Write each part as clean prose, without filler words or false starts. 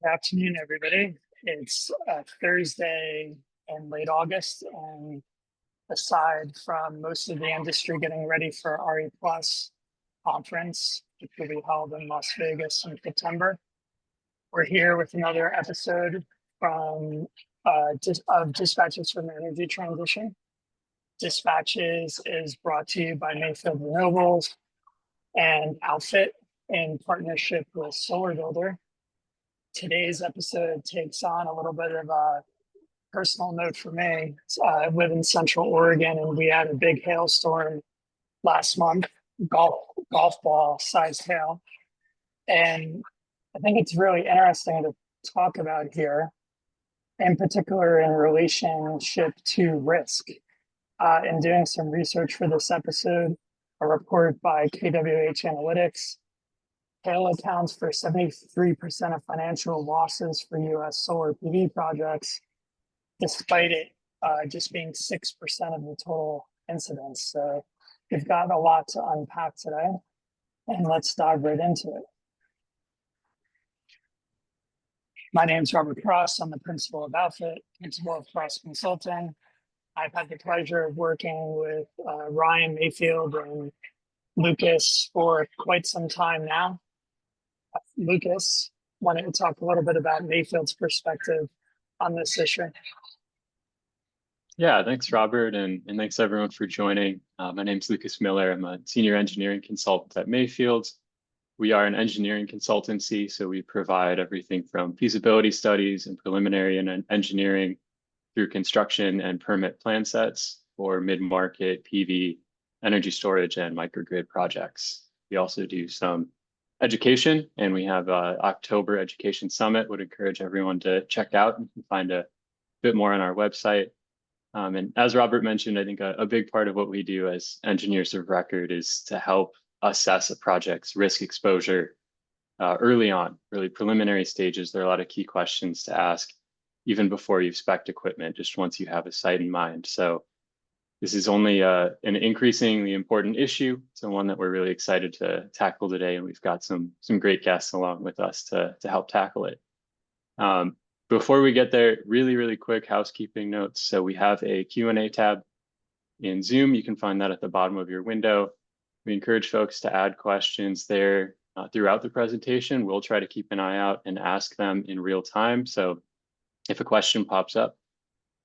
Good afternoon, everybody. It's Thursday in late August, and aside from most of the industry getting ready for RE Plus conference, which will be held in Las Vegas in September, we're here with another episode from of Dispatches from Energy Transition. Dispatches is brought to you by Mayfield Renewables and Outfit in partnership with Solar Builder. Today's episode takes on a little bit of a personal note for me. I live in Central Oregon, and we had a big hailstorm last month, golf ball sized hail. And I think it's really interesting to talk about here, in particular in relationship to risk. In doing some research for this episode, a report by KWH Analytics, hail accounts for 73% of financial losses for US solar PV projects, despite it just being 6% of the total incidents. So we've got a lot to unpack today, and let's dive right into it. My name is Robert Cross. I'm the principal of Outfit, principal of Cross Consulting. I've had the pleasure of working with Ryan, Mayfield, and Lucas for quite some time now. Lucas, wanted to talk a little bit about Mayfield's perspective on this issue. Yeah, thanks, Robert, and thanks everyone for joining. My name's Lucas Miller. I'm a senior engineering consultant at Mayfield. We are an engineering consultancy, so we provide everything from feasibility studies and preliminary and engineering through construction and permit plan sets for mid-market PV, energy storage, and microgrid projects. We also do some education, and we have an October Education Summit. Would encourage everyone to check out. You can find a bit more on our website. And as Robert mentioned, I think a big part of what we do as engineers of record is to help assess a project's risk exposure early on, really preliminary stages. There are a lot of key questions to ask even before you've spec'd equipment, just once you have a site in mind. So this is only an increasingly important issue. So one that we're really excited to tackle today, and we've got some great guests along with us to help tackle it. Before we get there, really quick housekeeping notes. So we have a Q&A tab in Zoom. You can find that at the bottom of your window. We encourage folks to add questions there throughout the presentation. We'll try to keep an eye out and ask them in real time. So if a question pops up,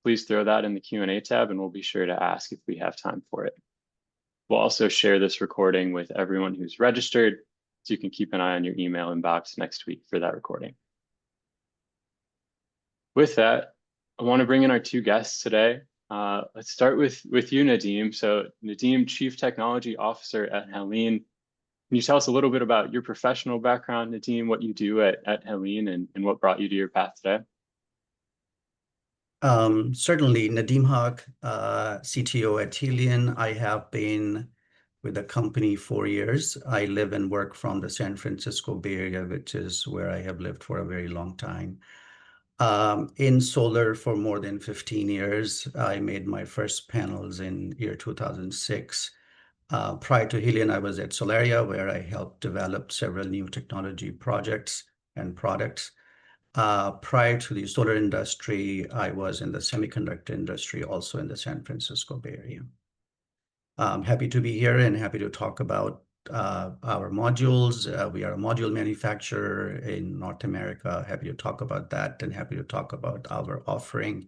please throw that in the Q&A tab, and we'll be sure to ask if we have time for it. We'll also share this recording with everyone who's registered, so you can keep an eye on your email inbox next week for that recording. With that, I want to bring in our two guests today. Let's start with you, Nadim. So Nadim, Chief Technology Officer at Heliene. Can you tell us a little bit about your professional background, Nadim, what you do at Heliene, and what brought you to your path today? Certainly, Nadim Haq, CTO at Heliene. I have been with the company 4 years. I live and work from the San Francisco Bay Area, which is where I have lived for a very long time. In solar for more than 15 years. I made my first panels in year 2006. Prior to Heliene, I was at Solaria, where I helped develop several new technology projects and products. Prior to the solar industry, I was in the semiconductor industry, also in the San Francisco Bay Area. I'm happy to be here and happy to talk about our modules. We are a module manufacturer in North America. Happy to talk about that, and happy to talk about our offering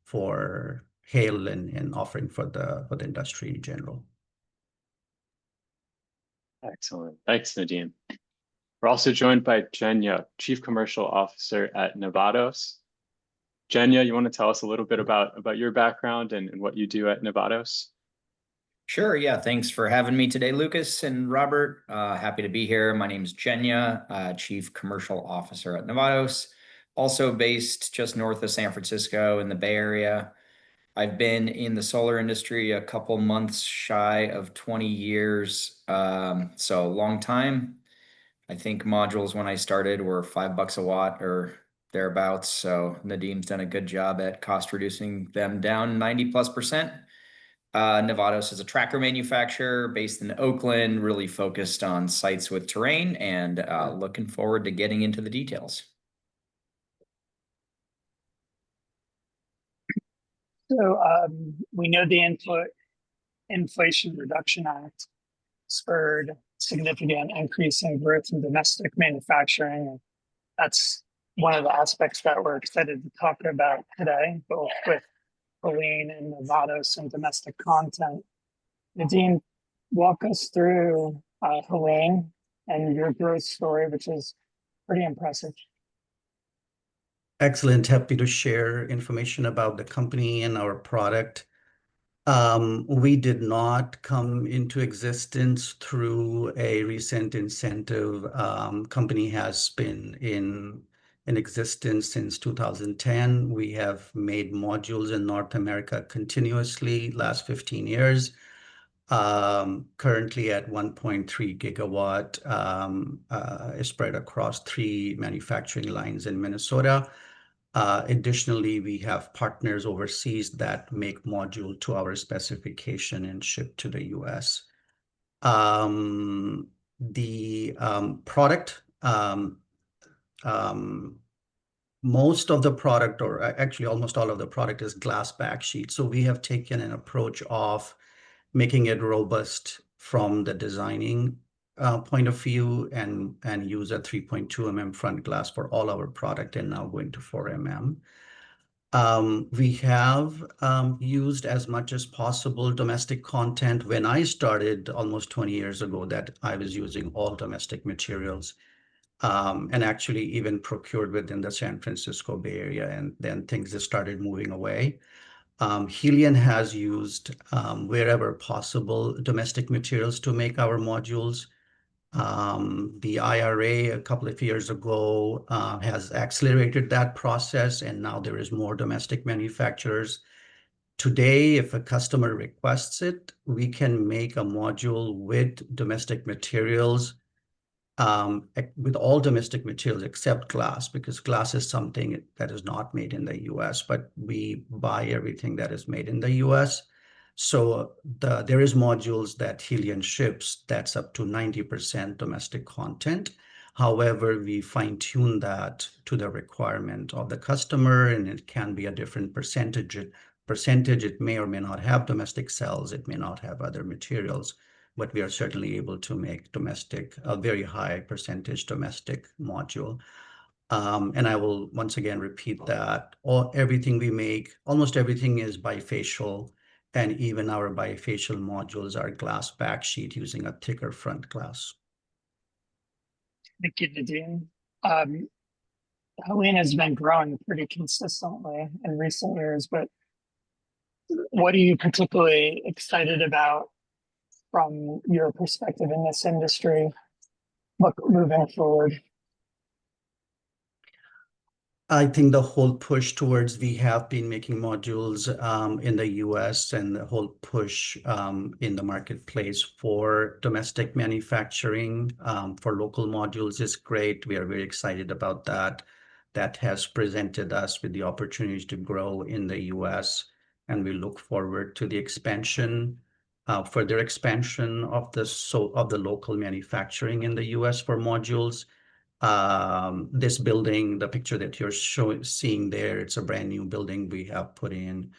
for hail and offering for the industry in general. Excellent. Thanks, Nadim. We're also joined by Jenya, Chief Commercial Officer at Nevados. Jenya, you want to tell us a little bit about your background and what you do at Nevados? Sure, yeah, thanks for having me today, Lucas and Robert. Happy to be here. My name is Jenya, Chief Commercial Officer at Nevados, also based just north of San Francisco in the Bay Area. I've been in the solar industry a couple months shy of 20 years, so a long time. I think modules when I started were $5 a watt or thereabouts. So Nadim's done a good job at cost reducing them down 90+%. Nevados is a tracker manufacturer based in Oakland, really focused on sites with terrain, and looking forward to getting into the details. So we know the Inflation Reduction Act spurred significant increase in growth in domestic manufacturing. And that's one of the aspects that we're excited to talk about today, both with Heliene and Nevados and domestic content. Nadine, walk us through Heliene and your growth story, which is pretty impressive. Excellent. Happy to share information about the company and our product. We did not come into existence through a recent incentive. Company has been in existence since 2010. We have made modules in North America continuously last 15 years. Currently at 1.3 gigawatt, spread across 3 manufacturing lines in Minnesota. Additionally, we have partners overseas that make module to our specification and ship to the US. The product, most of the product, or actually almost all of the product, is glass backsheet. So we have taken an approach of making it robust from the designing point of view and use a 3.2 mm front glass for all our product and now going to 4 mm. We have used as much as possible domestic content. When I started almost 20 years ago, that I was using all domestic materials and actually even procured within the San Francisco Bay Area, and then things just started moving away. Heliene has used, wherever possible, domestic materials to make our modules. The IRA a couple of years ago has accelerated that process, and now there is more domestic manufacturers. Today, if a customer requests it, we can make a module with domestic materials, with all domestic materials except glass, because glass is something that is not made in the US, but we buy everything that is made in the US. So there is modules that Heliene ships that's up to 90% domestic content. However, we fine tune that to the requirement of the customer, and it can be a different percentage. It may or may not have domestic cells. It may not have other materials, but we are certainly able to make domestic, a very high percentage domestic module. And I will once again repeat that everything we make, almost everything is bifacial, and even our bifacial modules are glass backsheet using a thicker front glass. Thank you, Nadine. Heliene has been growing pretty consistently in recent years, but what are you particularly excited about from your perspective in this industry, moving forward? I think the whole push towards, we have been making modules in the US, and the whole push in the marketplace for domestic manufacturing for local modules is great. We are very excited about that. That has presented us with the opportunities to grow in the US, and we look forward to the expansion, further expansion of the local manufacturing in the US for modules. This building, the picture that you're seeing there, it's a brand new building we have put in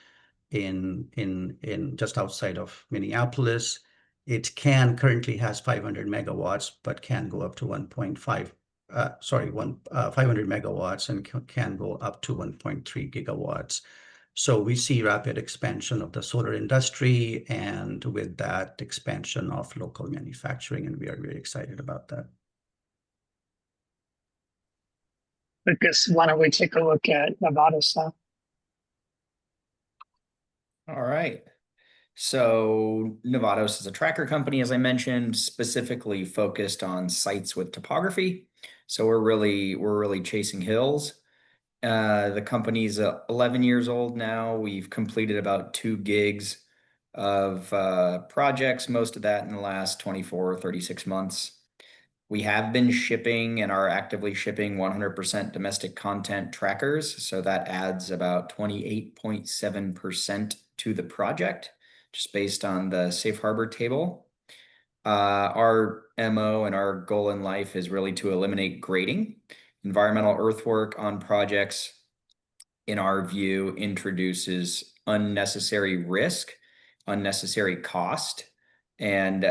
just outside of Minneapolis. It currently has 500 megawatts, but can go up to 500 megawatts and can go up to 1.3 gigawatts. So we see rapid expansion of the solar industry, and with that expansion of local manufacturing, and we are very excited about that. Lucas, why don't we take a look at Nevados now? All right. So Nevados is a tracker company, as I mentioned, specifically focused on sites with topography. So we're really chasing hills. The company's 11 years old now. We've completed about 2 gigs of projects, most of that in the last 24, 36 months. We have been shipping and are actively shipping 100% domestic content trackers. So that adds about 28.7% to the project, just based on the safe harbor table. Our MO and our goal in life is really to eliminate grading. Environmental earthwork on projects, in our view, introduces unnecessary risk, unnecessary cost, and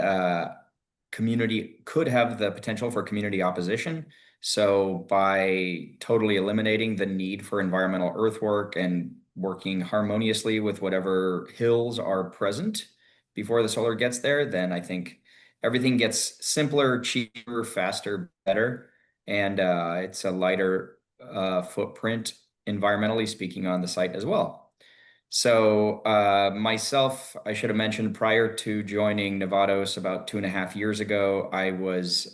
community could have the potential for community opposition. So by totally eliminating the need for environmental earthwork and working harmoniously with whatever hills are present before the solar gets there, then I think everything gets simpler, cheaper, faster, better, and it's a lighter footprint environmentally speaking on the site as well. So myself, I should have mentioned, prior to joining Nevados about 2.5 years ago, I was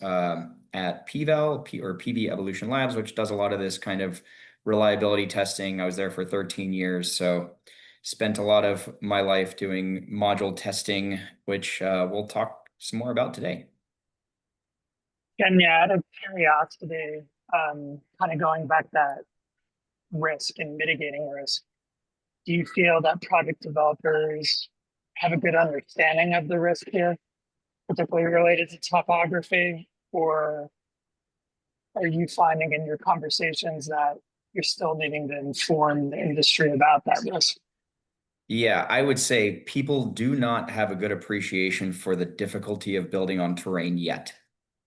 at PVAL, or PV Evolution Labs, which does a lot of this kind of reliability testing. I was there for 13 years, so spent a lot of my life doing module testing, which we'll talk some more about today. And yeah, out of curiosity, kind of going back that risk and mitigating risk, do you feel that project developers have a good understanding of the risk here, particularly related to topography? Or are you finding in your conversations that you're still needing to inform the industry about that risk? Yeah, I would say people do not have a good appreciation for the difficulty of building on terrain yet.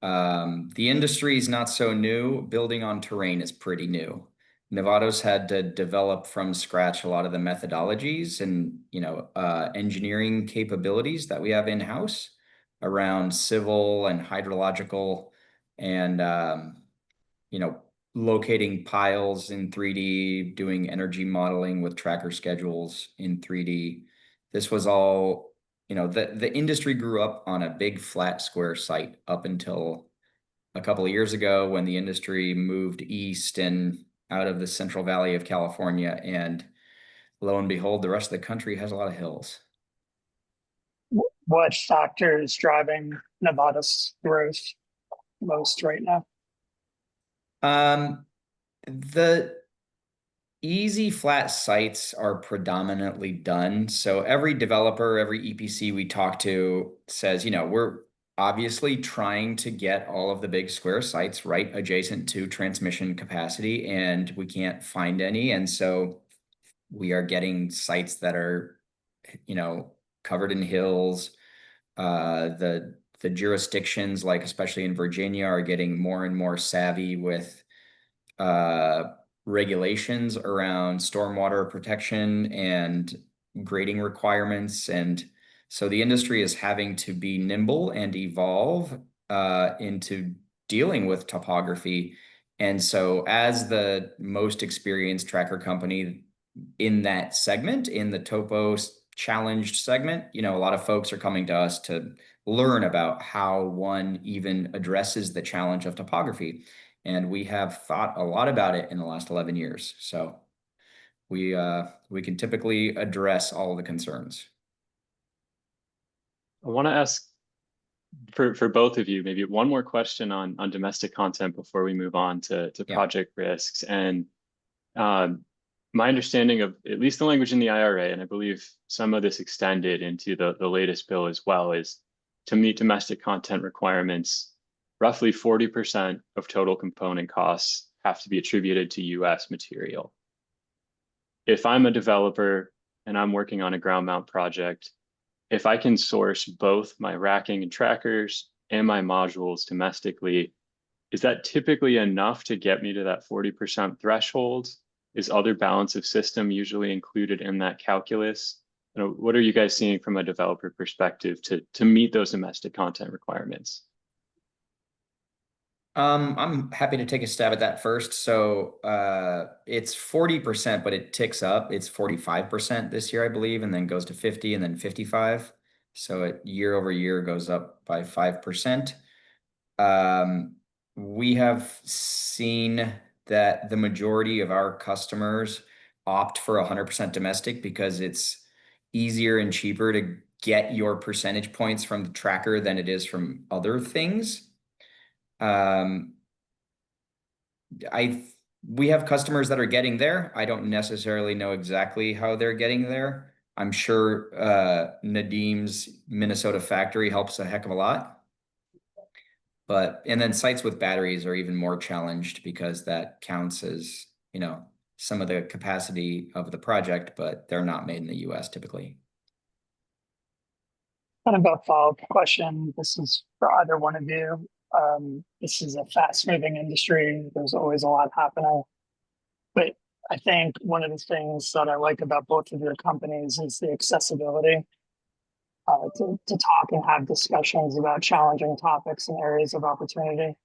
The industry is not so new. Building on terrain is pretty new. Nevados had to develop from scratch a lot of the methodologies and engineering capabilities that we have in-house around civil and hydrological and locating piles in 3D, doing energy modeling with tracker schedules in 3D. This was all, the industry grew up on a big flat square site up until a couple of years ago when the industry moved east and out of the Central Valley of California. And lo and behold, the rest of the country has a lot of hills. What factor is driving Nevada's growth most right now? The easy flat sites are predominantly done. So every developer, every EPC we talk to says, we're obviously trying to get all of the big square sites right adjacent to transmission capacity, and we can't find any. And so we are getting sites that are, covered in hills. The jurisdictions, like especially in Virginia, are getting more and more savvy with regulations around stormwater protection and grading requirements. And so the industry is having to be nimble and evolve into dealing with topography. And so as the most experienced tracker company in that segment, in the topo challenged segment, a lot of folks are coming to us to learn about how one even addresses the challenge of topography. And we have thought a lot about it in the last 11 years. So we can typically address all of the concerns. I want to ask for both of you, maybe one more question on domestic content before we move on to project risks. And my understanding of at least the language in the IRA, and I believe some of this extended into the latest bill as well, is to meet domestic content requirements, roughly 40% of total component costs have to be attributed to US material. If I'm a developer and I'm working on a ground mount project, if I can source both my racking and trackers and my modules domestically, is that typically enough to get me to that 40% threshold? Is other balance of system usually included in that calculus? What are you guys seeing from a developer perspective to meet those domestic content requirements? I'm happy to take a stab at that first. So it's 40%, but it ticks up. It's 45% this year, I believe, and then goes to 50 and then 55. So it year over year goes up by 5%. We have seen that the majority of our customers opt for 100% domestic because it's easier and cheaper to get your percentage points from the tracker than it is from other things. We have customers that are getting there. I don't necessarily know exactly how they're getting there. I'm sure Nadim's Minnesota factory helps a heck of a lot. And then sites with batteries are even more challenged because that counts as, some of the capacity of the project, but they're not made in the US typically. Kind of a follow-up question. This is for either one of you. This is a fast-moving industry. There's always a lot happening. But I think one of the things that I like about both of your companies is the accessibility to talk and have discussions about challenging topics and areas of opportunity.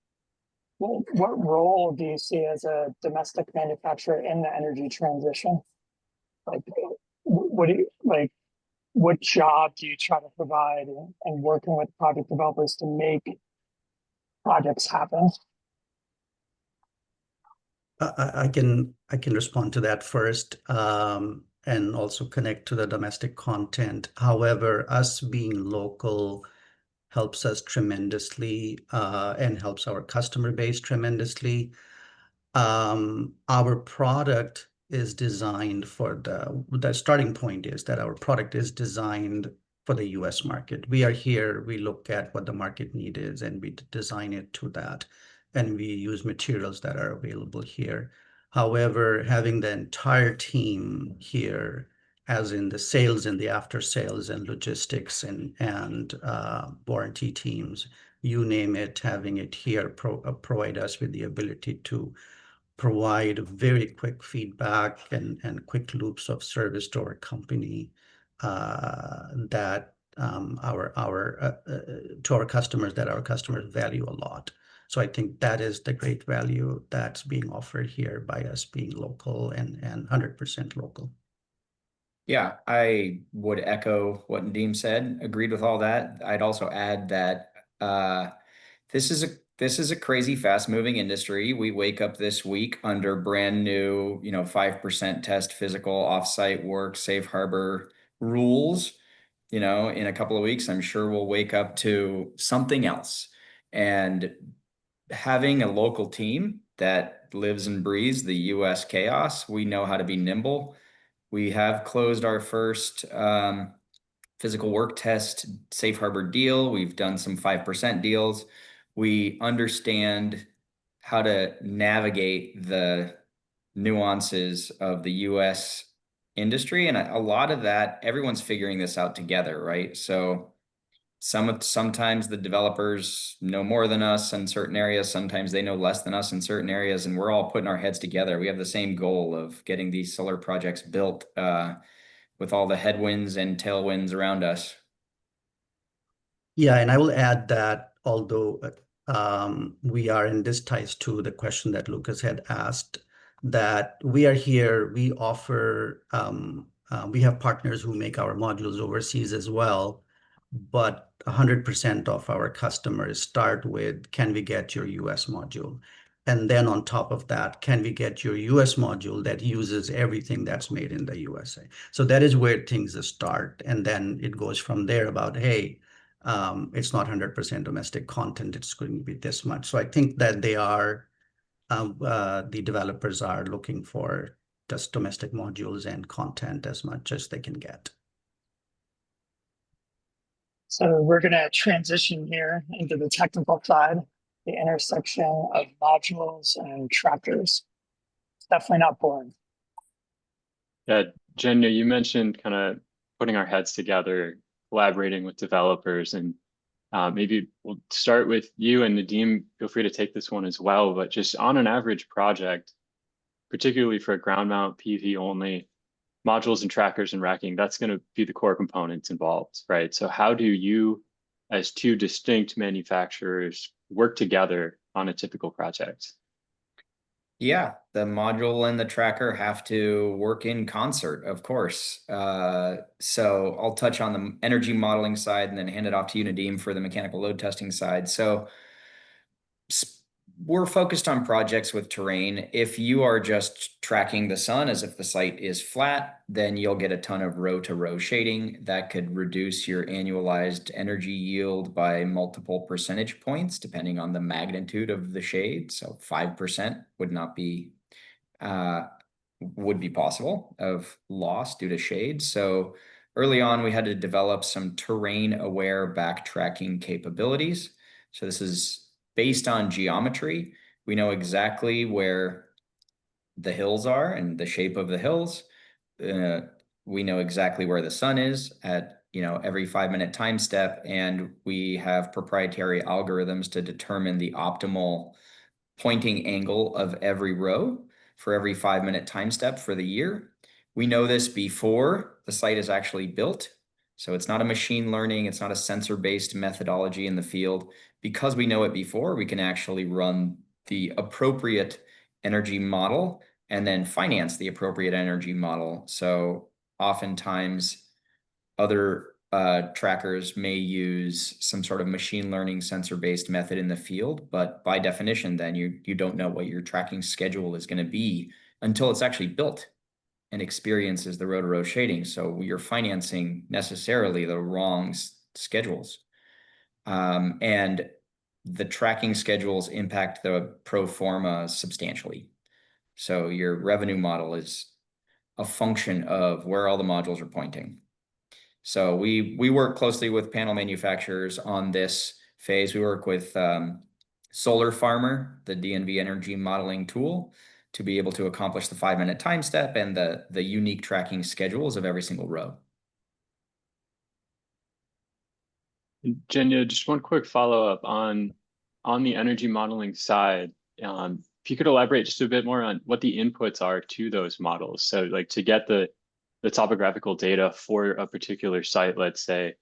What role do you see as a domestic manufacturer in the energy transition? Like, what do you like? What job do you try to provide and working with project developers to make projects happen? I can respond to that first, and also connect to the domestic content. However, us being local helps us tremendously, and helps our customer base tremendously. Our product is designed for the starting point is that our product is designed for the US market. We are here, we look at what the market need is, and we design it to that. And we use materials that are available here. However, having the entire team here, as in the sales and the after sales and logistics and warranty teams, you name it, having it here provide us with the ability to provide very quick feedback and quick loops of service to our company that to our customers that our customers value a lot. So I think that is the great value that's being offered here by us being local and 100% local. Yeah, I would echo what Nadeem said, agreed with all that. I'd also add that this is a crazy fast moving industry. We wake up this week under brand new, 5% test physical offsite work, safe harbor rules. In a couple of weeks, I'm sure we'll wake up to something else. And having a local team that lives and breathes the US chaos, we know how to be nimble. We have closed our first physical work test safe harbor deal. We've done some 5% deals. We understand how to navigate the nuances of the US industry. And a lot of that, everyone's figuring this out together, right? So sometimes the developers know more than us in certain areas. Sometimes they know less than us in certain areas, and we're all putting our heads together. We have the same goal of getting these solar projects built with all the headwinds and tailwinds around us. Yeah, and I will add that although we are, and this ties to the question that Lucas had asked, that we are here, we offer, we have partners who make our modules overseas as well, but 100% of our customers start with, can we get your US module? And then on top of that, can we get your US module that uses everything that's made in the USA? So that is where things start. And then it goes from there about, hey, it's not 100% domestic content, it's going to be this much. So I think that they are, the developers are looking for just domestic modules and content as much as they can get. So we're going to transition here into the technical side, the intersection of modules and trackers. It's definitely not boring. Yeah, Jenya, you mentioned kind of putting our heads together, collaborating with developers, and maybe we'll start with you, and Nadeem, feel free to take this one as well, but just on an average project, particularly for a ground mount PV only, modules and trackers and racking, that's going to be the core components involved, right? So how do you, as two distinct manufacturers, work together on a typical project? Yeah, the module and the tracker have to work in concert, of course. So I'll touch on the energy modeling side and then hand it off to you, Nadeem, for the mechanical load testing side. So we're focused on projects with terrain. If you are just tracking the sun as if the site is flat, then you'll get a ton of row to row shading that could reduce your annualized energy yield by multiple percentage points, depending on the magnitude of the shade. So 5% would be possible of loss due to shade. So early on, we had to develop some terrain aware backtracking capabilities. So this is based on geometry. We know exactly where the hills are and the shape of the hills. We know exactly where the sun is at, every 5-minute time step, and we have proprietary algorithms to determine the optimal pointing angle of every row for every 5-minute time step for the year. We know this before the site is actually built. So it's not a machine learning, it's not a sensor-based methodology in the field. Because we know it before, we can actually run the appropriate energy model and then finance the appropriate energy model. So oftentimes other trackers may use some sort of machine learning sensor-based method in the field, but by definition, then you don't know what your tracking schedule is going to be until it's actually built and experiences the row-to-row shading. So you're financing necessarily the wrong schedules. And the tracking schedules impact the pro forma substantially. So your revenue model is a function of where all the modules are pointing. So we work closely with panel manufacturers on this phase. We work with Solar Farmer, the DNV energy modeling tool, to be able to accomplish the 5-minute time step and the unique tracking schedules of every single row. Jenya, just one quick follow-up on the energy modeling side. If you could elaborate just a bit more on what the inputs are to those models. So like to get the topographical data for a particular site, let's say,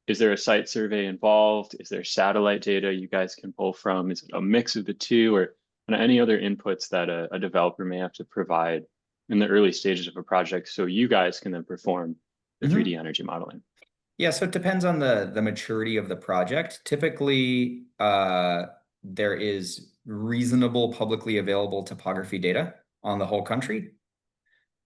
is there a site survey involved? Is there satellite data you guys can pull from? Is it a mix of the two, or any other inputs that a developer may have to provide in the early stages of a project so you guys can then perform the 3D energy modeling? Yeah, so it depends on the maturity of the project. Typically, there is reasonable publicly available topography data on the whole country.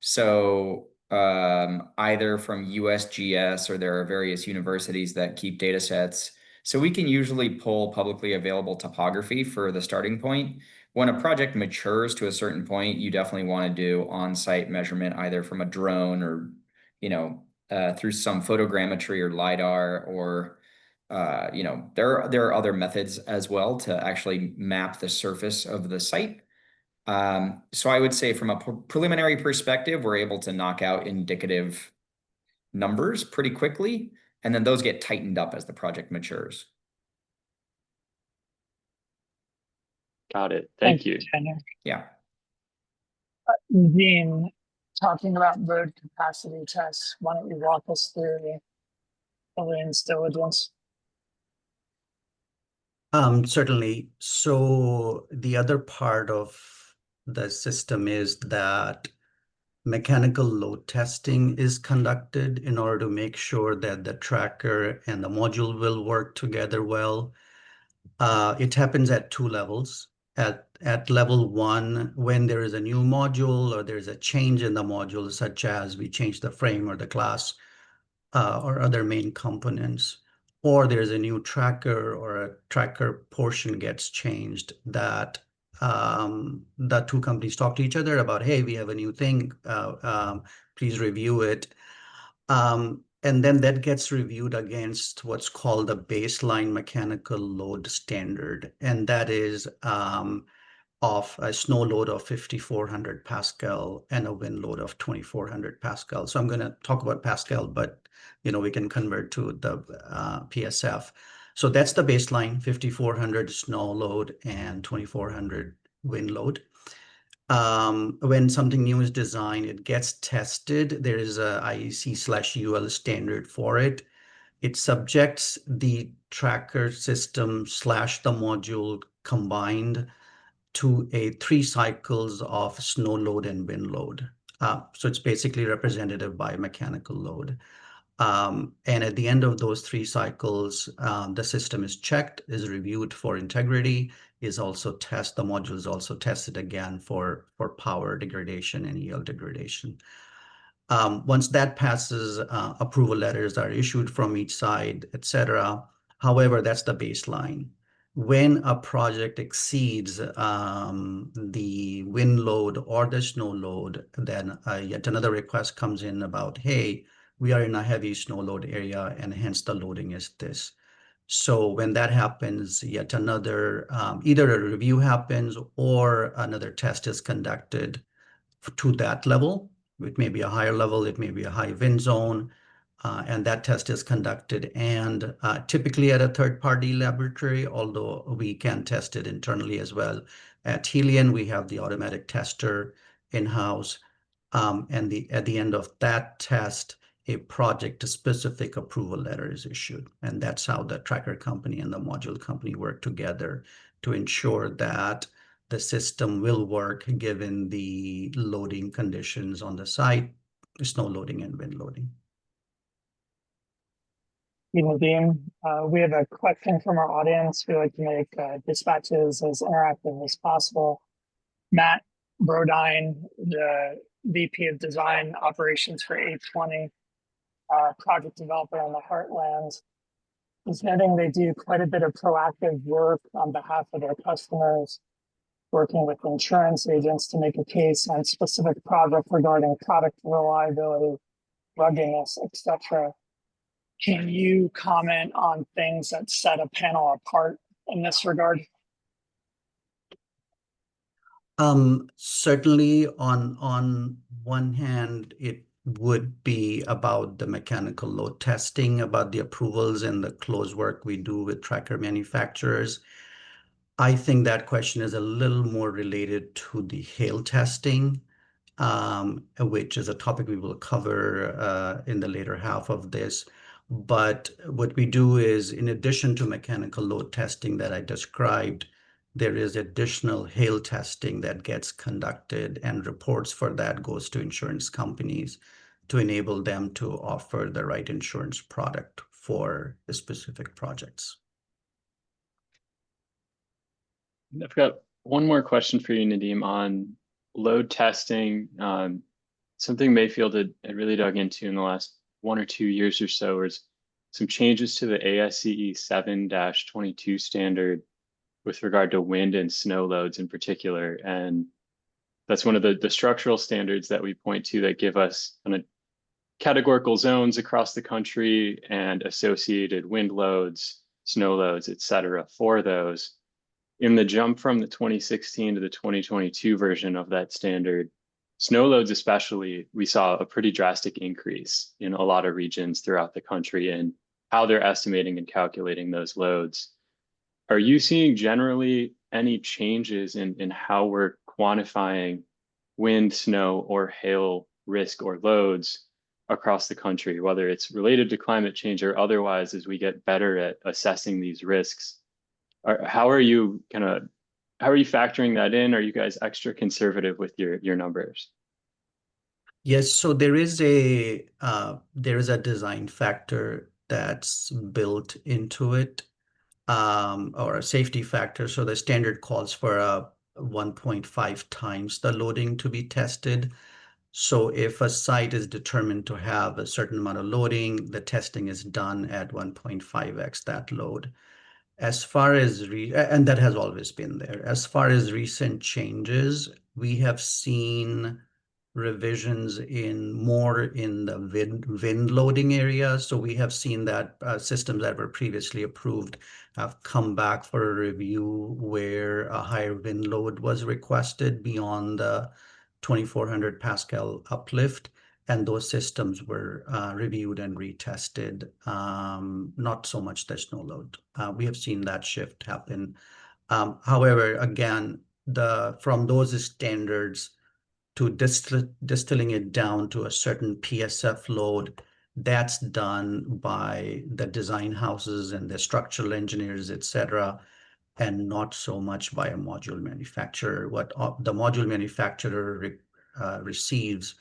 So either from USGS, or there are various universities that keep data sets. So we can usually pull publicly available topography for the starting point. When a project matures to a certain point, you definitely want to do on-site measurement, either from a drone or, through some photogrammetry or LiDAR, or, there are other methods as well to actually map the surface of the site. So I would say from a preliminary perspective, we're able to knock out indicative numbers pretty quickly, and then those get tightened up as the project matures. Got it. Thank you. Jenya. Yeah. Dean, talking about load capacity tests, why don't you walk us through Heliene's diligence? Certainly. So the other part of the system is that mechanical load testing is conducted in order to make sure that the tracker and the module will work together well. It happens at 2 levels. At level 1, when there is a new module or there's a change in the module, such as we change the frame or the glass or other main components, or there's a new tracker or a tracker portion gets changed, that the 2 companies talk to each other about, hey, we have a new thing, please review it. And then that gets reviewed against what's called the baseline mechanical load standard. And that is of a snow load of 5,400 Pascal and a wind load of 2,400 Pascal. So I'm going to talk about Pascal, but we can convert to the PSF. So that's the baseline, 5,400 snow load and 2,400 wind load. When something new is designed, it gets tested. There is a IEC/UL standard for it. It subjects the tracker system / the module combined to 3 cycles of snow load and wind load. So it's basically representative by mechanical load. And at the end of those 3 cycles, the system is checked, is reviewed for integrity, the module is also tested again for power degradation and yield degradation. Once that passes, approval letters are issued from each side, etc. However, that's the baseline. When a project exceeds the wind load or the snow load, then yet another request comes in about, hey, we are in a heavy snow load area, and hence the loading is this. So when that happens, yet another, either a review happens or another test is conducted to that level. It may be a higher level, it may be a high wind zone, and that test is conducted and typically at a third-party laboratory, although we can test it internally as well. At Heliene, we have the automatic tester in-house, and at the end of that test, a project-specific approval letter is issued. And that's how the tracker company and the module company work together to ensure that the system will work given the loading conditions on the site, snow loading and wind loading. Nadeem, we have a question from our audience. We like to make dispatches as interactive as possible. Matt Brodine, the VP of Design Operations for E17, project developer on the Heartland, is noting they do quite a bit of proactive work on behalf of their customers, working with insurance agents to make a case on specific project regarding product reliability, ruggedness, etc. Can you comment on things that set a panel apart in this regard? Certainly on one hand, it would be about the mechanical load testing, about the approvals and the close work we do with tracker manufacturers. I think that question is a little more related to the hail testing, which is a topic we will cover in the later half of this. But what we do is, in addition to mechanical load testing that I described, there is additional hail testing that gets conducted, and reports for that goes to insurance companies to enable them to offer the right insurance product for the specific projects. I've got one more question for you, Nadeem, on load testing. Something Mayfield had really dug into in the last 1 or 2 years or so was some changes to the ASCE 7-22 standard with regard to wind and snow loads in particular. And that's one of the structural standards that we point to that give us kind of categorical zones across the country and associated wind loads, snow loads, et cetera, for those. In the jump from the 2016 to the 2022 version of that standard, snow loads especially, we saw a pretty drastic increase in a lot of regions throughout the country and how they're estimating and calculating those loads. Are you seeing generally any changes in how we're quantifying wind, snow, or hail risk or loads across the country, whether it's related to climate change or otherwise, as we get better at assessing these risks? How are you factoring that in? Are you guys extra conservative with your numbers? Yes, so there is a design factor that's built into it, or a safety factor. So the standard calls for a 1.5 times the loading to be tested. So if a site is determined to have a certain amount of loading, the testing is done at 1.5x that load. As far as, and that has always been there. As far as recent changes, we have seen revisions more in the wind loading area. So we have seen that systems that were previously approved have come back for a review where a higher wind load was requested beyond the 2,400 Pascal uplift. And those systems were reviewed and retested, not so much the snow load. We have seen that shift happen. However, again, from those standards to distilling it down to a certain PSF load, that's done by the design houses and the structural engineers, et cetera, and not so much by a module manufacturer. What the module manufacturer receives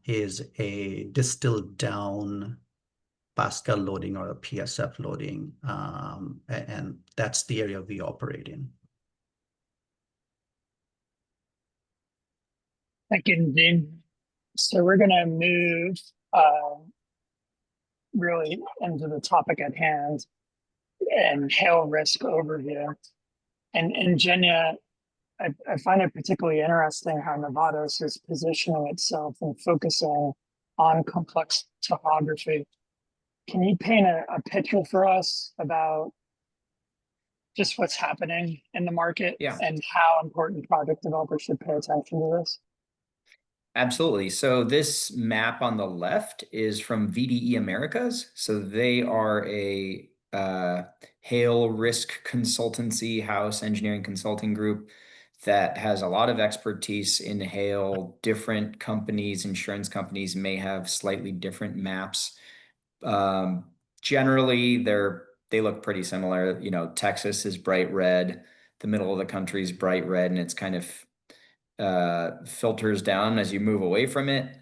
is a distilled down Pascal loading or a PSF loading, and that's the area we operate in. Thank you, Nadeem. So we're going to move really into the topic at hand and hail risk overview. And Jenya, I find it particularly interesting how Nevados is positioning itself and focusing on complex topography. Can you paint a picture for us about just what's happening in the market Yeah. and how important project developers should pay attention to this? Absolutely. So this map on the left is from VDE Americas. So they are a hail risk consultancy house, engineering consulting group that has a lot of expertise in hail. Different companies, insurance companies may have slightly different maps. Generally, they look pretty similar. You know, Texas is bright red, the middle of the country is bright red, and it's kind of filters down as you move away from it.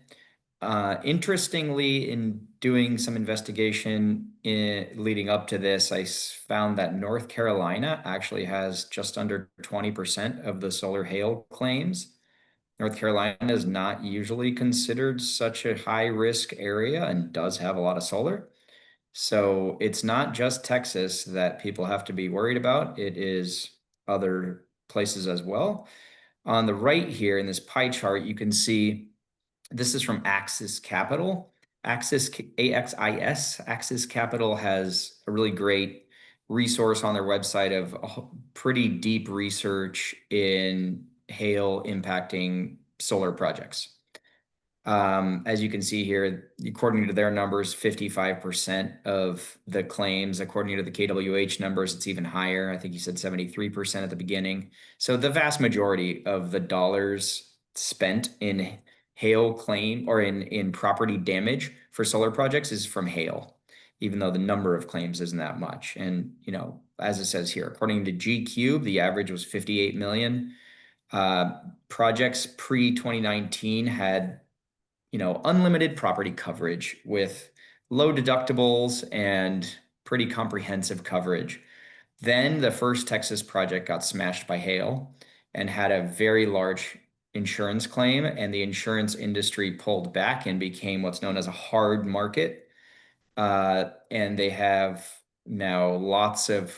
Interestingly, in doing some investigation leading up to this, I found that North Carolina actually has just under 20% of the solar hail claims. North Carolina is not usually considered such a high risk area and does have a lot of solar. So it's not just Texas that people have to be worried about. It is other places as well. On the right here in this pie chart, you can see this is from Axis Capital. Axis Capital has a really great resource on their website of pretty deep research in hail impacting solar projects. As you can see here, according to their numbers, 55% of the claims, according to the KWH numbers, it's even higher. I think you said 73% at the beginning. So the vast majority of the dollars spent in hail claim or in property damage for solar projects is from hail, even though the number of claims isn't that much. And, you know, as it says here, according to G-Cube, the average was 58 million. Projects pre-2019 had, you know, unlimited property coverage with low deductibles and pretty comprehensive coverage. Then the first Texas project got smashed by hail and had a very large insurance claim, and the insurance industry pulled back and became what's known as a hard market. And they have now lots of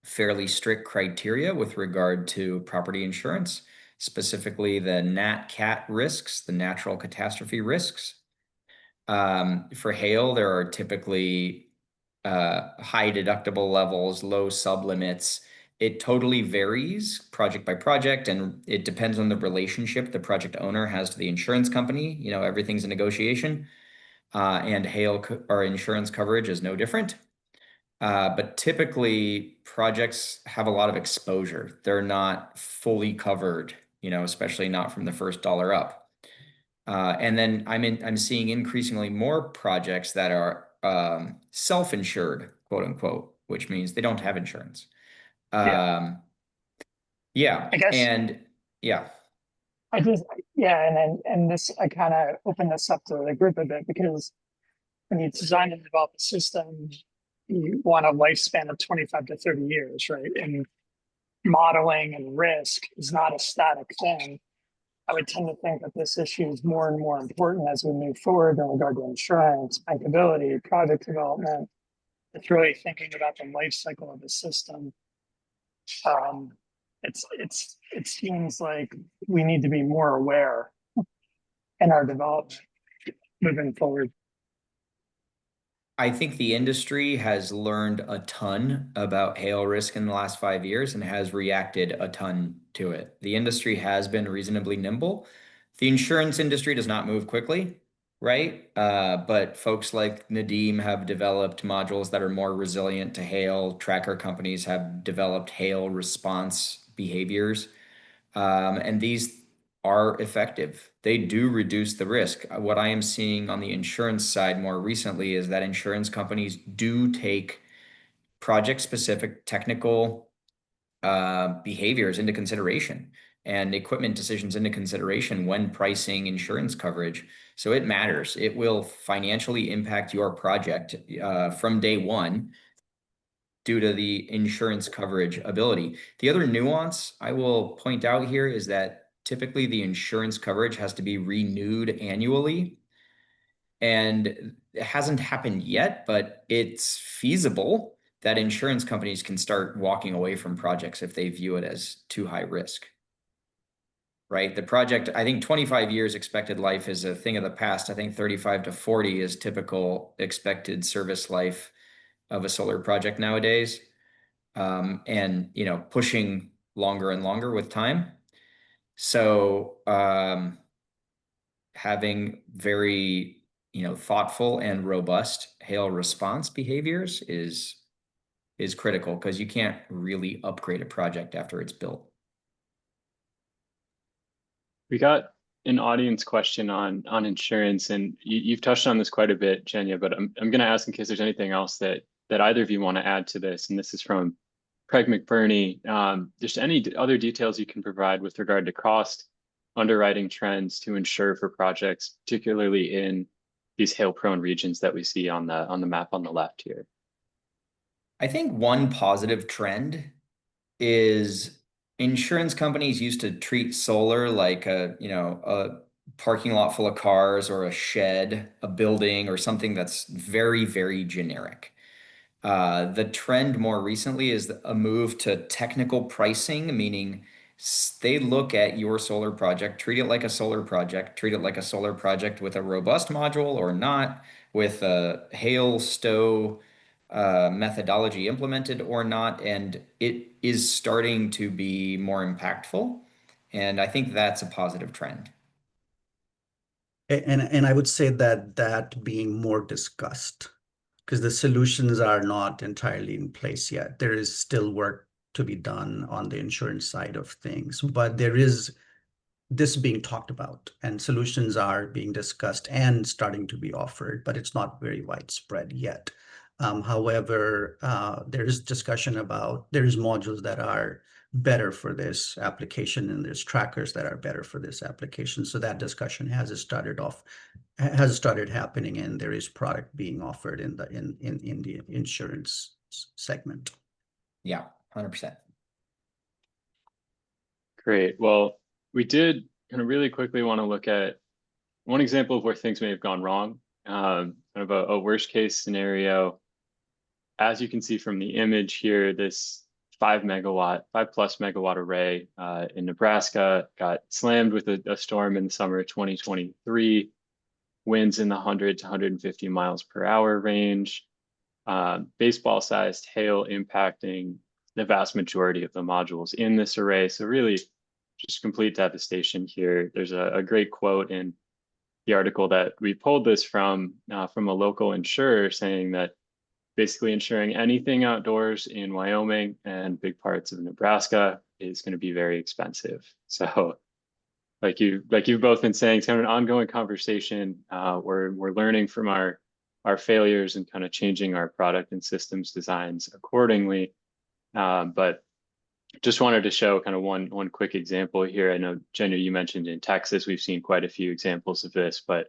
fairly strict criteria with regard to property insurance, specifically the nat cat risks, the natural catastrophe risks. For hail, there are typically high deductible levels, low sublimits. It totally varies project by project, and it depends on the relationship the project owner has to the insurance company. You know, everything's a negotiation, and hail or insurance coverage is no different. But typically projects have a lot of exposure. They're not fully covered, you know, especially not from the first dollar up. And then I'm seeing increasingly more projects that are self-insured, quote unquote, which means they don't have insurance. Yeah. Yeah. I guess And yeah. I just, yeah, and this, I kind of opened this up to the group a bit because when you design and develop a system, you want a lifespan of 25 to 30 years, right? And modeling and risk is not a static thing. I would tend to think that this issue is more and more important as we move forward in regard to insurance, bankability, project development. It's really thinking about the life cycle of the system. It seems like we need to be more aware in our development moving forward. I think the industry has learned a ton about hail risk in the last 5 years and has reacted a ton to it. The industry has been reasonably nimble. The insurance industry does not move quickly, right? But folks like Nadeem have developed modules that are more resilient to hail. Tracker companies have developed hail response behaviors. And these are effective. They do reduce the risk. What I am seeing on the insurance side more recently is that insurance companies do take project-specific technical behaviors into consideration and equipment decisions into consideration when pricing insurance coverage. So it matters. It will financially impact your project from day one due to the insurance coverage ability. The other nuance I will point out here is that typically the insurance coverage has to be renewed annually. And it hasn't happened yet, but it's feasible that insurance companies can start walking away from projects if they view it as too high risk. Right? The project, I think 25 years expected life is a thing of the past. I think 35 to 40 is typical expected service life of a solar project nowadays. and, you know, pushing longer and longer with time. So having very, you know, thoughtful and robust hail response behaviors is critical, because you can't really upgrade a project after it's built. We got an audience question on insurance, and you've touched on this quite a bit, Jenya, but I'm going to ask in case there's anything else that either of you want to add to this. And this is from Craig McBurney. Just any other details you can provide with regard to cost, underwriting trends to insure for projects, particularly in these hail-prone regions that we see on the map on the left here. I think one positive trend is insurance companies used to treat solar like a, you know, a parking lot full of cars, or a shed, a building, or something that's very, very generic. The trend more recently is a move to technical pricing, meaning they look at your solar project, treat it like a solar project, treat it like a solar project with a robust module or not, with a hail stow methodology implemented or not, and it is starting to be more impactful. And I think that's a positive trend. And I would say that being more discussed, because the solutions are not entirely in place yet. There is still work to be done on the insurance side of things, but there is this being talked about, and solutions are being discussed and starting to be offered, but it's not very widespread yet. However, there is discussion about there's modules that are better for this application, and there's trackers that are better for this application. So that discussion has started happening, and there is product being offered in the insurance segment. Yeah, 100%. Great. Well, we did kind of really quickly want to look at one example of where things may have gone wrong, kind of a worst case scenario. As you can see from the image here, this 5+ megawatt array in Nebraska got slammed with a storm in the summer of 2023, winds in the 100 to 150 miles per hour range, baseball-sized hail impacting the vast majority of the modules in this array. So really just complete devastation here. There's a great quote in the article that we pulled this from a local insurer, saying that basically insuring anything outdoors in Wyoming and big parts of Nebraska is going to be very expensive. So like you've both been saying, it's kind of an ongoing conversation. We're learning from our failures and kind of changing our product and systems designs accordingly. But just wanted to show kind of one quick example here. I know, Jenya, you mentioned in Texas, we've seen quite a few examples of this, but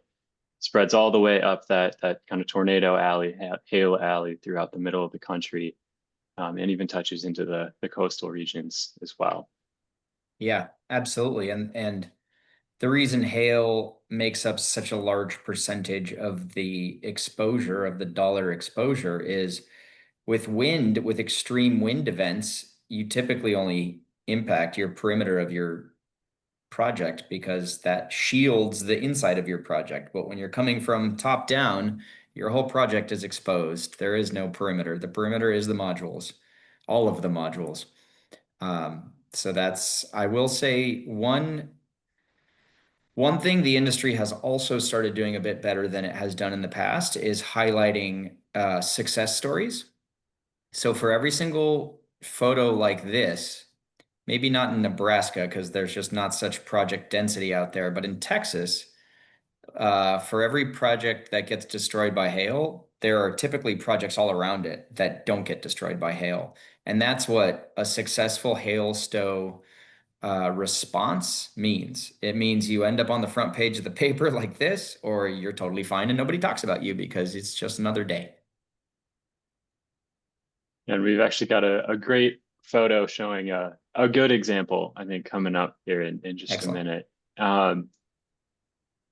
spreads all the way up that kind of tornado alley, hail alley throughout the middle of the country, and even touches into the coastal regions as well. Yeah, absolutely. And the reason hail makes up such a large percentage of the exposure, of the dollar exposure, is with wind, with extreme wind events, you typically only impact your perimeter of your project, because that shields the inside of your project. But when you're coming from top down, your whole project is exposed. There is no perimeter. The perimeter is the modules, all of the modules. So that's, I will say, one thing the industry has also started doing a bit better than it has done in the past is highlighting success stories. So for every single photo like this, maybe not in Nebraska because there's just not such project density out there, but in Texas, for every project that gets destroyed by hail, there are typically projects all around it that don't get destroyed by hail. And that's what a successful hail stow response means. It means you end up on the front page of the paper like this, or you're totally fine and nobody talks about you because it's just another day. And we've actually got a great photo showing a good example, I think, coming up here in just Excellent. a minute.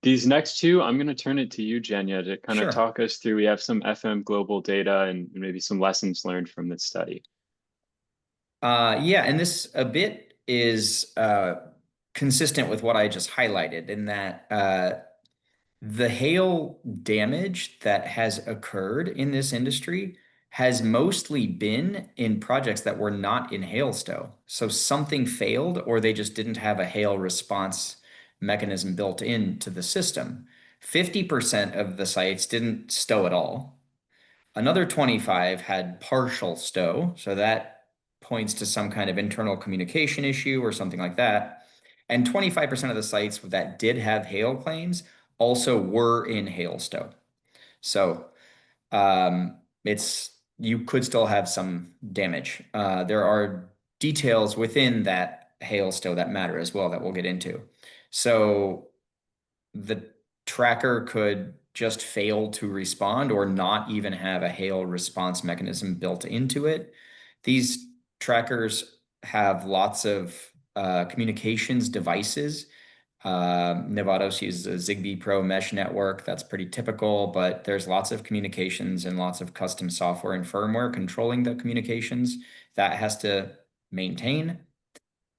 These next two, I'm going to turn it to you, Jenya, to kind Sure. of talk us through. We have some FM global data and maybe some lessons learned from this study. Yeah, and this a bit is consistent with what I just highlighted, in that the hail damage that has occurred in this industry has mostly been in projects that were not in hail stow. So something failed, or they just didn't have a hail response mechanism built into the system. 50% of the sites didn't stow at all. Another 25 had partial stow, so that points to some kind of internal communication issue or something like that. And 25% of the sites that did have hail claims also were in hail stow. So you could still have some damage. There are details within that hail stow that matter as well that we'll get into. So the tracker could just fail to respond or not even have a hail response mechanism built into it. These trackers have lots of communications devices. Nevados uses a Zigbee Pro mesh network. That's pretty typical, but there's lots of communications and lots of custom software and firmware controlling the communications that has to maintain.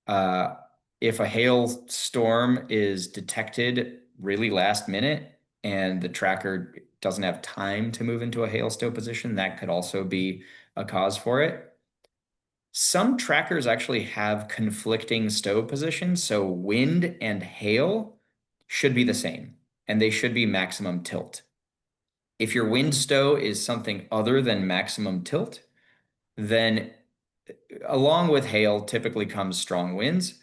If a hail storm is detected really last minute and the tracker doesn't have time to move into a hail stow position, that could also be a cause for it. Some trackers actually have conflicting stow positions, so wind and hail should be the same, and they should be maximum tilt. If your wind stow is something other than maximum tilt, then along with hail typically comes strong winds.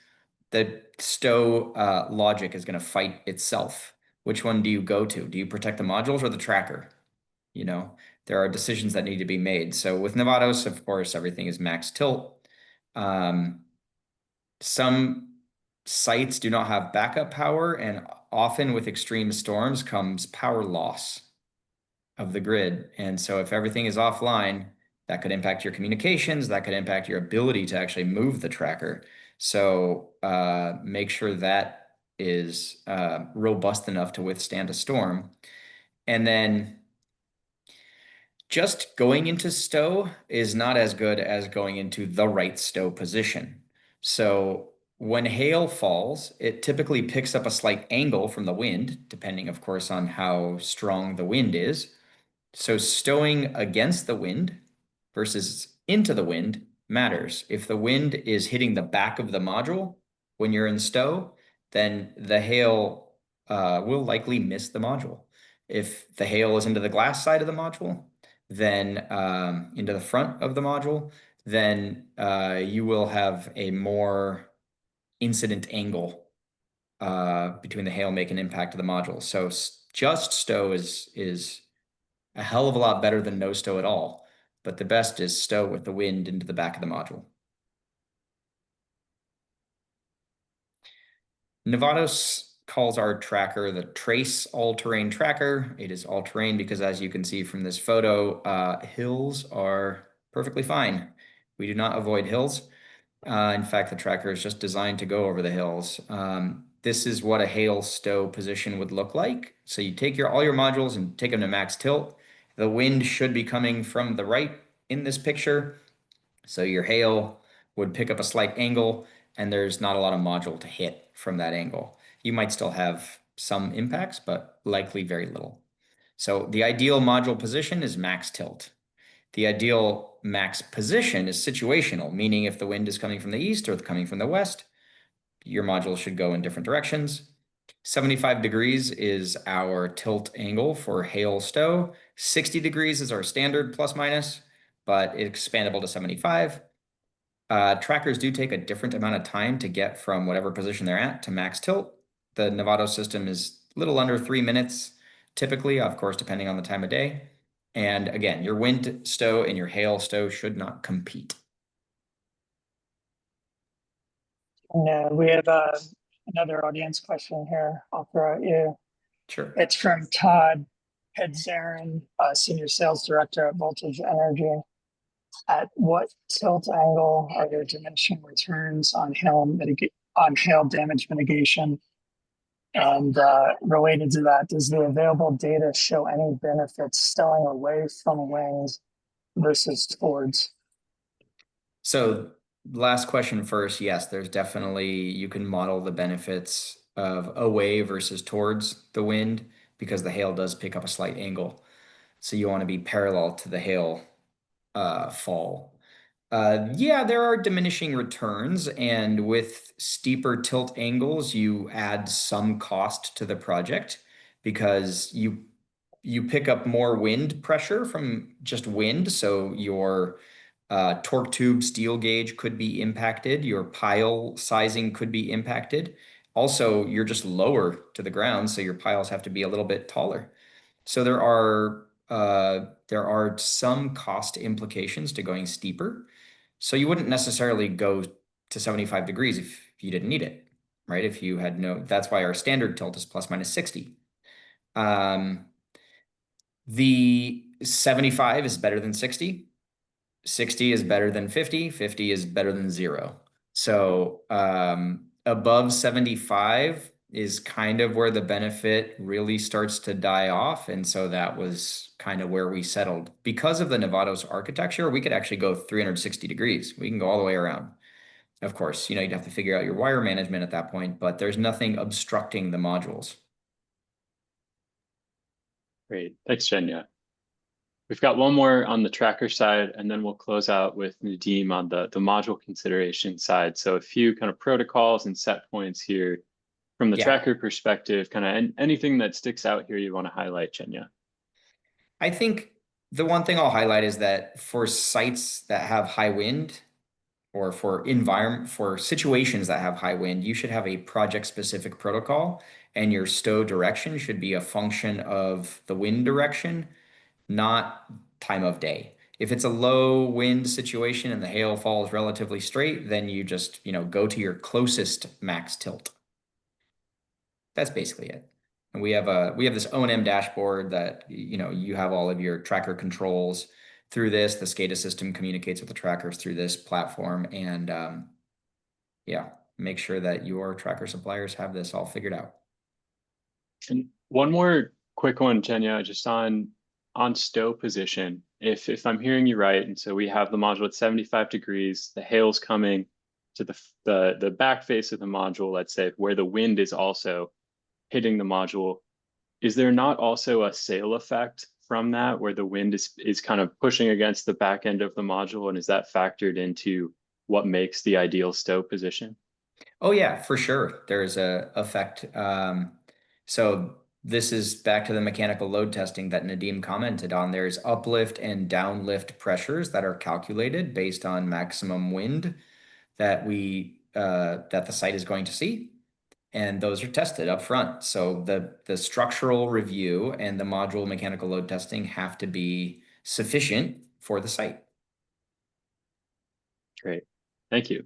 The stow logic is going to fight itself. Which one do you go to? Do you protect the modules or the tracker? You know, there are decisions that need to be made. So with Nevados, of course, everything is max tilt. Some sites do not have backup power, and often with extreme storms comes power loss of the grid. And so if everything is offline, that could impact your communications, that could impact your ability to actually move the tracker. So make sure that is robust enough to withstand a storm. And then just going into stow is not as good as going into the right stow position. So when hail falls, it typically picks up a slight angle from the wind, depending, of course, on how strong the wind is. So stowing against the wind versus into the wind matters. If the wind is hitting the back of the module when you're in stow, then the hail will likely miss the module. If the hail is into the glass side of the module, then into the front of the module, then you will have a more incident angle between the hail making impact of the module. So just stow is a hell of a lot better than no stow at all, but the best is stow with the wind into the back of the module. Nevados calls our tracker the Trace All-Terrain Tracker. It is all-terrain because, as you can see from this photo, hills are perfectly fine. We do not avoid hills. In fact, the tracker is just designed to go over the hills. This is what a hail stow position would look like. So you take all your modules and take them to max tilt. The wind should be coming from the right in this picture. So your hail would pick up a slight angle, and there's not a lot of module to hit from that angle. You might still have some impacts, but likely very little. So the ideal module position is max tilt. The ideal max position is situational, meaning if the wind is coming from the east or coming from the west, your module should go in different directions. 75 degrees is our tilt angle for hail stow. 60 degrees is our standard plus minus, but it's expandable to 75. Trackers do take a different amount of time to get from whatever position they're at to max tilt. The Nevados system is a little under 3 minutes, typically, of course, depending on the time of day. And again, your wind stow and your hail stow should not compete. No, we have another audience question here. I'll throw at you. Sure. It's from Todd Hedzarin, Senior Sales Director at Voltage Energy. At what tilt angle are there diminishing returns on hail damage mitigation? And related to that, does the available data show any benefits stowing away from wind versus towards? So last question first. Yes, there's definitely, you can model the benefits of away versus towards the wind because the hail does pick up a slight angle. So you want to be parallel to the hail fall. Yeah, there are diminishing returns, and with steeper tilt angles, you add some cost to the project because you pick up more wind pressure from just wind. So your torque tube steel gauge could be impacted, your pile sizing could be impacted. Also, you're just lower to the ground, so your piles have to be a little bit taller. So there are some cost implications to going steeper. So you wouldn't necessarily go to 75 degrees if you didn't need it, right? If you had no, that's why our standard tilt is plus minus 60. The 75 is better than 60. 60 is better than 50. 50 is better than 0. So above 75 is kind of where the benefit really starts to die off. And so that was kind of where we settled. Because of the Nevados architecture, we could actually go 360 degrees. We can go all the way around. Of course, you'd have to figure out your wire management at that point, but there's nothing obstructing the modules. Great. Thanks, Jenya. We've got one more on the tracker side, and then we'll close out with Nadeem on the module consideration side. So a few kind of protocols and set points here from the tracker perspective, kind of anything that sticks out here you want to highlight, Jenya? I think the one thing I'll highlight is that for sites that have high wind, or for situations that have high wind, you should have a project-specific protocol, and your stow direction should be a function of the wind direction, not time of day. If it's a low wind situation and the hail falls relatively straight, then you just, go to your closest max tilt. That's basically it. And we have this O&M dashboard that, you have all of your tracker controls through this. The SCADA system communicates with the trackers through this platform, and make sure that your tracker suppliers have this all figured out. And one more quick one, Jenya, just on stow position. If I'm hearing you right, and so we have the module at 75 degrees, the hail's coming to the back face of the module, let's say, where the wind is also hitting the module. Is there not also a sail effect from that, where the wind is kind of pushing against the back end of the module, and is that factored into what makes the ideal stow position? Oh yeah, for sure. There's a effect. So this is back to the mechanical load testing that Nadeem commented on. There's uplift and downlift pressures that are calculated based on maximum wind that that the site is going to see. And those are tested up front. So the structural review and the module mechanical load testing have to be sufficient for the site. Great. Thank you.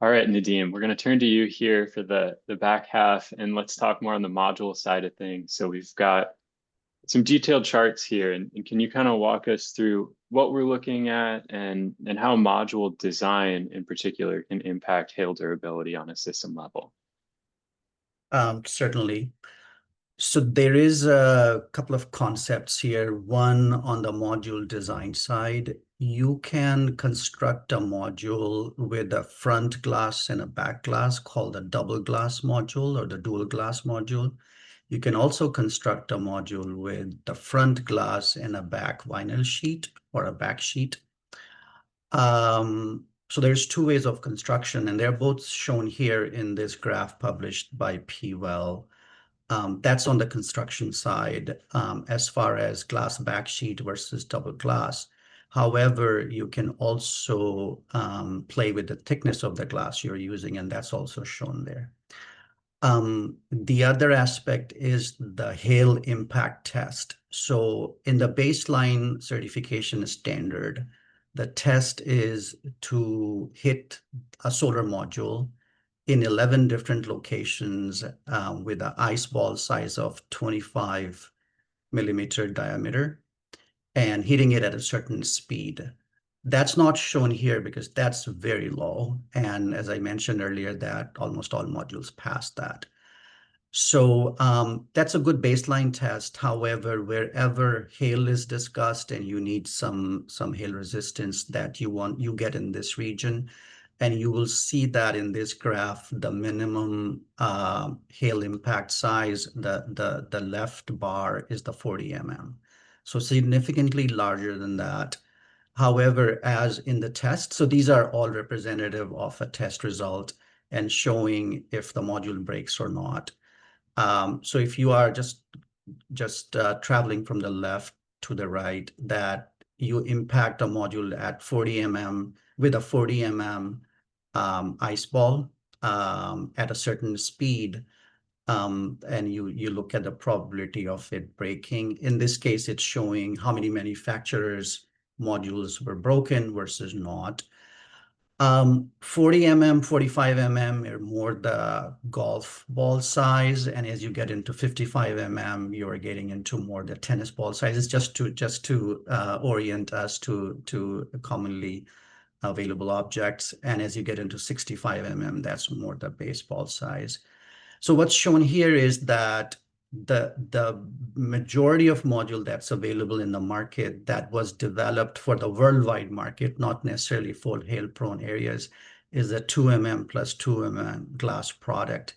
All right, Nadeem, we're going to turn to you here for the back half, and let's talk more on the module side of things. So we've got some detailed charts here, and can you kind of walk us through what we're looking at and how module design in particular can impact hail durability on a system level? Certainly. So there is a couple of concepts here. One, on the module design side, you can construct a module with a front glass and a back glass called a double glass module or the dual glass module. You can also construct a module with the front glass and a back vinyl sheet or a back sheet. So there's two ways of construction, and they're both shown here in this graph published by PWell. That's on the construction side, as far as glass back sheet versus double glass. However, you can also play with the thickness of the glass you're using, and that's also shown there. The other aspect is the hail impact test. So in the baseline certification standard, the test is to hit a solar module in 11 different locations with an ice ball size of 25 millimeter diameter and hitting it at a certain speed. That's not shown here because that's very low. And as I mentioned earlier, that almost all modules pass that. So that's a good baseline test. However, wherever hail is discussed and you need some hail resistance that you get in this region, and you will see that in this graph, the minimum hail impact size, the left bar is the 40 mm. so significantly larger than that. However, as in the test, so these are all representative of a test result and showing if the module breaks or not. So if you are just traveling from the left to the right, that you impact a module at 40 mm with a 40 mm ice ball at a certain speed, and you look at the probability of it breaking. In this case, it's showing how many manufacturers' modules were broken versus not. 40 mm, 45 mm are more the golf ball size, and as you get into 55 mm, you're getting into more the tennis ball sizes. Just to orient us to commonly available objects, and as you get into 65 mm, that's more the baseball size. So what's shown here is that the majority of module that's available in the market that was developed for the worldwide market, not necessarily for hail-prone areas, is a 2 mm plus 2 mm glass product.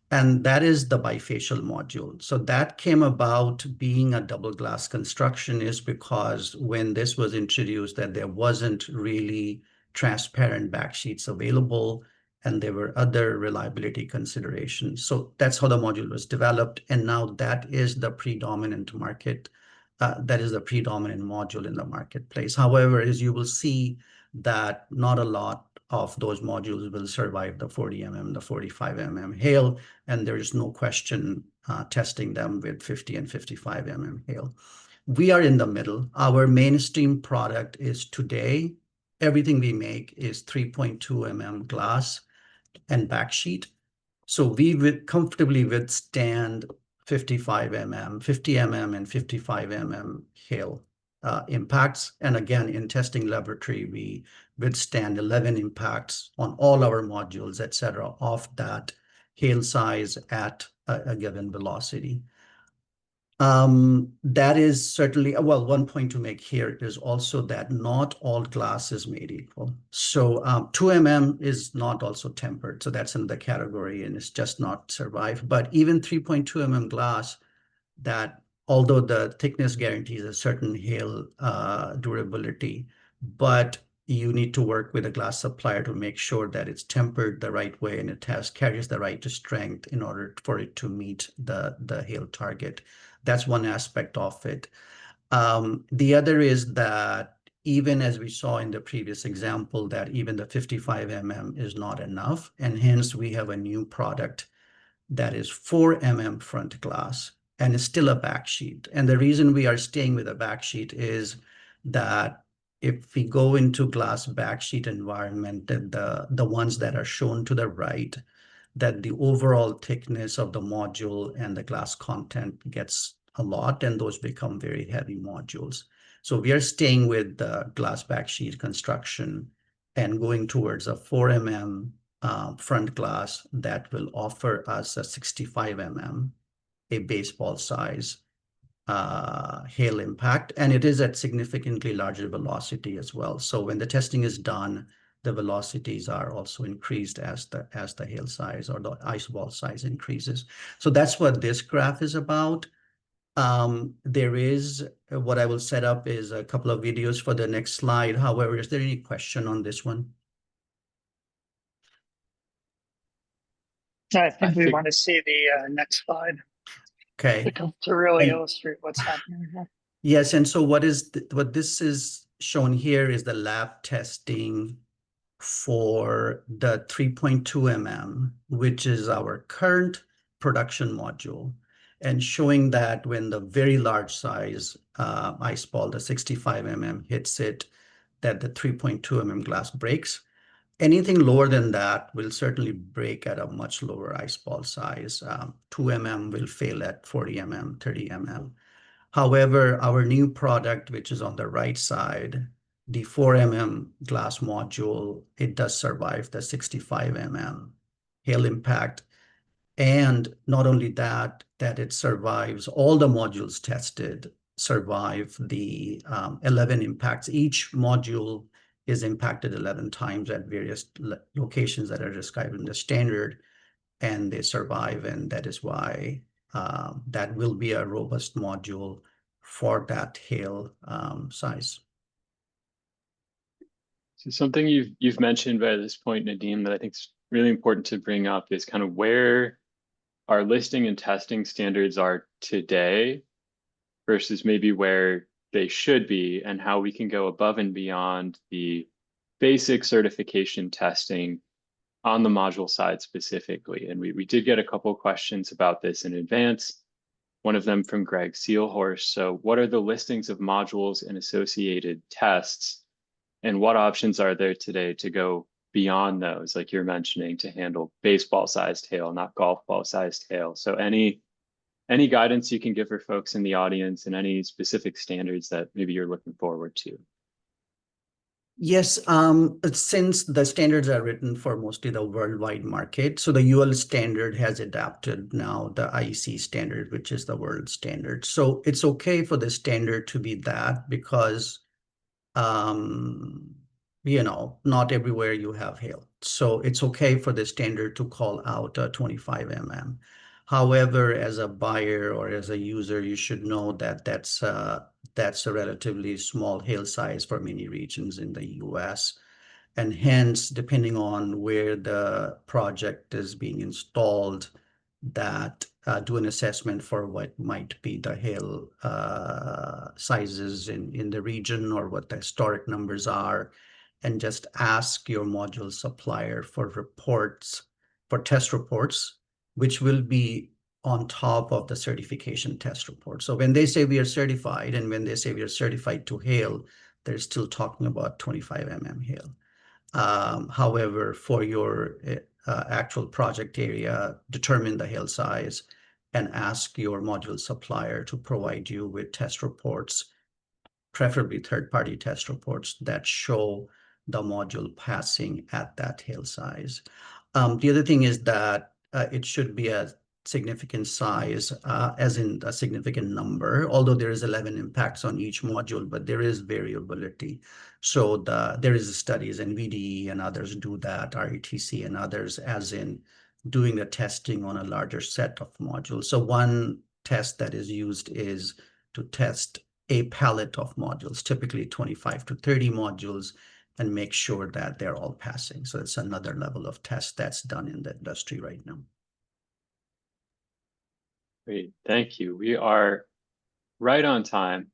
And that is the bifacial module. So that came about being a double glass construction is because when this was introduced, that there wasn't really transparent back sheets available, and there were other reliability considerations. So that's how the module was developed. And now that is the predominant market. That is the predominant module in the marketplace. However, as you will see, that not a lot of those modules will survive the 40 mm, the 45 mm hail, and there is no question testing them with 50 and 55 mm hail. We are in the middle. Our mainstream product is today, everything we make is 3.2 mm glass and backsheet. So we would comfortably withstand 55 mm, 50 mm, and 55 mm hail impacts. And again, in testing laboratory, we withstand 11 impacts on all our modules, et cetera, of that hail size at a given velocity. That is certainly, well, one point to make here is also that not all glass is made equal. So 2 mm is not also tempered. So that's another category and it's just not survived. But even 3.2 mm glass, that although the thickness guarantees a certain hail durability, but you need to work with a glass supplier to make sure that it's tempered the right way and it carries the right strength in order for it to meet the hail target. That's one aspect of it. The other is that even as we saw in the previous example, that even the 55 mm is not enough. And hence we have a new product that is 4 mm front glass and is still a backsheet. And the reason we are staying with a backsheet is that if we go into glass backsheet environment, the ones that are shown to the right, that the overall thickness of the module and the glass content gets a lot, and those become very heavy modules. So we are staying with the glass backsheet construction and going towards a 4 mm front glass that will offer us a 65 mm, a baseball size hail impact, and it is at significantly larger velocity as well. So when the testing is done, the velocities are also increased as the hail size or the ice ball size increases. So that's what this graph is about. There is, what I will set up is a couple of videos for the next slide. However, is there any question on this one? I think we want to see the next slide Okay. to really And- illustrate what's happening here. Yes, and so what this is shown here is the lab testing for the 3.2 mm, which is our current production module, and showing that when the very large size ice ball, the 65 mm hits it, that the 3.2 mm glass breaks. Anything lower than that will certainly break at a much lower ice ball size. 2 mm will fail at 40 mm, 30 mm. However, our new product, which is on the right side, the 4 mm glass module, it does survive the 65 mm hail impact. And not only that it survives, all the modules tested survive the 11 impacts. Each module is impacted 11 times at various locations that are described in the standard, and they survive. And that is why that will be a robust module for that hail size. So something you've mentioned by this point, Nadeem, that I think is really important to bring up is kind of where our listing and testing standards are today versus maybe where they should be, and how we can go above and beyond the basic certification testing on the module side specifically. And we did get a couple of questions about this in advance, one of them from Greg Sealhorse. So what are the listings of modules and associated tests, and what options are there today to go beyond those, like you're mentioning, to handle baseball-sized hail, not golf ball-sized hail? So any guidance you can give for folks in the audience, and any specific standards that maybe you're looking forward to? Yes, since the standards are written for mostly the worldwide market, so the UL standard has adapted now the IEC standard, which is the world standard. So it's okay for the standard to be that, because not everywhere you have hail. So it's okay for the standard to call out 25 mm. However, as a buyer or as a user, you should know that that's a relatively small hail size for many regions in the US. And hence, depending on where the project is being installed, that do an assessment for what might be the hail sizes in the region, or what the historic numbers are, and just ask your module supplier for reports, for test reports, which will be on top of the certification test report. So when they say we are certified, and when they say we are certified to hail, they're still talking about 25 mm hail. However, for your actual project area, determine the hail size and ask your module supplier to provide you with test reports, preferably third-party test reports that show the module passing at that hail size. The other thing is that it should be a significant size, as in a significant number, although there is 11 impacts on each module, but there is variability. So there is studies, and VDE and others do that, RETC and others, as in doing the testing on a larger set of modules. So one test that is used is to test a pallet of modules, typically 25 to 30 modules, and make sure that they're all passing. So it's another level of test that's done in the industry right now. Great, thank you. We are right on time.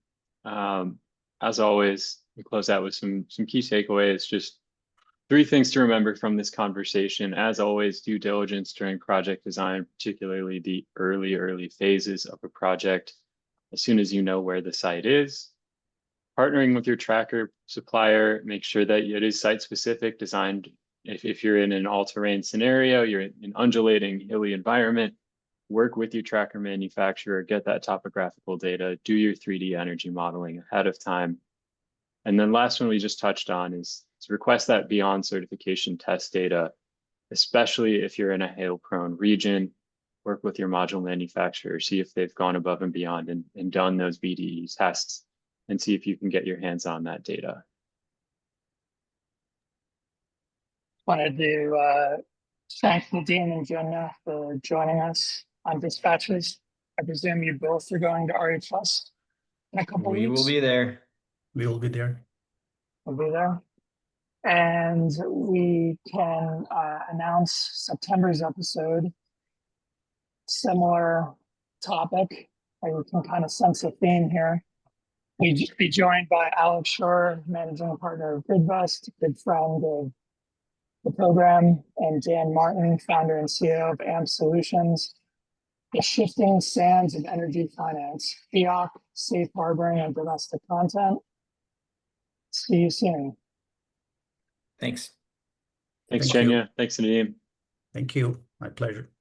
As always, we close out with some key takeaways. Just 3 things to remember from this conversation. As always, due diligence during project design, particularly the early phases of a project, as soon as you know where the site is. Partnering with your tracker supplier, make sure that it is site-specific, designed. If you're in an all-terrain scenario, you're in an undulating, hilly environment, work with your tracker manufacturer, get that topographical data, do your 3D energy modeling ahead of time. And then last one we just touched on is to request that beyond certification test data, especially if you're in a hail-prone region. Work with your module manufacturer, see if they've gone above and beyond and done those VDE tests, and see if you can get your hands on that data. Wanted to thank Nadeem and Jenya for joining us on Dispatches. I presume you both are going to RE Plus in a couple We weeks. will be there. We will be there. We'll be there. And we can announce September's episode. Similar topic. You can kind of sense a theme here. We'd be joined by Alex Shore, managing partner of Gridvest, good friend of the program, and Dan Martin, founder and CEO of AMP Solutions. The shifting sands of energy finance, FIOC, safe harboring, and domestic content. See you soon. Thanks. Thanks, Thank you. Jenya. Thanks, Nadeem. Thank you. My pleasure.